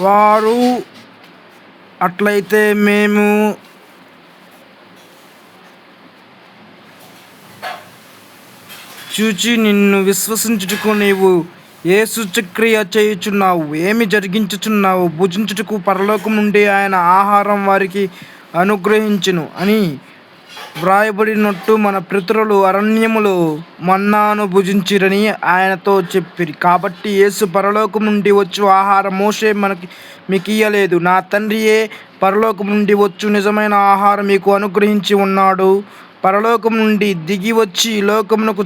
వారు అట్లయితే మేము చూచి నిన్ను విశ్వసించుటకు నీవు ఏ సూచక్రియ చేయుచున్నావు, ఏమి జరిగించుచున్నావు, భుజించుటకు పరలోకం నుండి ఆయన ఆహారం వారికి అనుగ్రహించును అని వ్రాయబడినట్టు మన పితరులు అరణ్యములో మన్నాను భుజించిరని ఆయనతో చెప్పిరి. కాబట్టి యేసు పరలోకం నుండి వచ్చు ఆహారం మోషే మీకియ్యలేదు, నా తండ్రియే పరలోకం నుండి వచ్చు నిజమైన ఆహారం మీకు అనుగ్రహించి ఉన్నాడు. పరలోకం నుండి దిగి వచ్చి లోకమునకు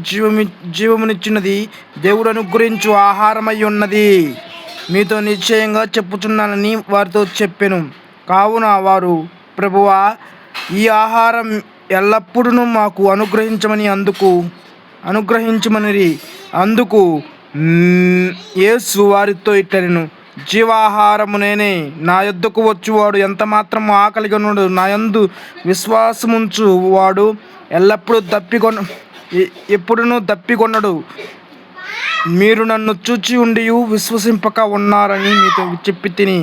జీవమునిచ్చినది దేవుడు అనుగ్రహించు ఆహారమై ఉన్నది. మీతో నిశ్చయంగా చెప్పుచున్నానని వారితో చెప్పెను. కావున వారు, ప్రభువా, ఈ ఆహారం ఎల్లప్పుడూ మాకు అనుగ్రహించమనిరి. అందుకు యేసు వారితో ఇట్లనెను, జీవాహారము నేనే. నా యొద్దకు వచ్చువాడు ఎంత మాత్రము ఆకలిగొనడు. నా యందు విశ్వాసముంచు వాడు ఎప్పుడునూ దప్పికొనడు. మీరు నన్ను చూచి ఉండియు విశ్వసింపక ఉన్నారని మీతో చెప్పి తిని.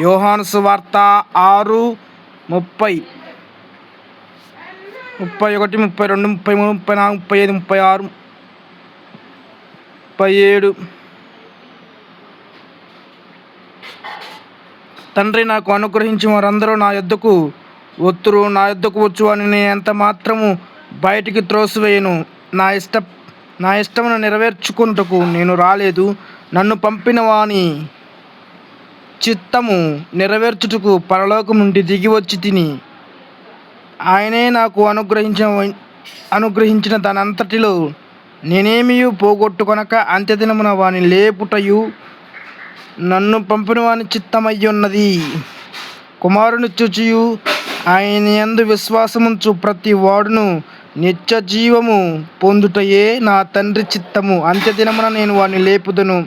యోహాను సువార్త 6:30, 31, 32, 33, 34, 35, 36, 37. తండ్రి నాకు అనుగ్రహించిన వారందరూ నా యొద్దకు వత్తురు. నా యొద్దకు వచ్చువాని నేను ఎంత మాత్రము బయటికి త్రోసివేయను. నా ఇష్టమును నెరవేర్చుకొనుటకు నేను రాలేదు, నన్ను పంపిన వాని చిత్తము నెరవేర్చుటకు పరలోకం నుండి దిగి వచ్చి తిని. ఆయనే నాకు అనుగ్రహించిన దానంతటిలో నేనేమియూ పోగొట్టుకొనక అంత్యదినమున వాని లేపుటయు నన్ను పంపిన వాని చిత్తమయ్యున్నది. కుమారుని చూచియు ఆయన యందు విశ్వాసముంచు ప్రతి వాడును నిత్య జీవము పొందుటయే నా తండ్రి చిత్తము. అంత్యదినమున నేను వాని లేపుదును.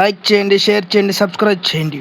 లైక్ చేయండి, షేర్ చేయండి, సబ్స్క్రైబ్ చేయండి.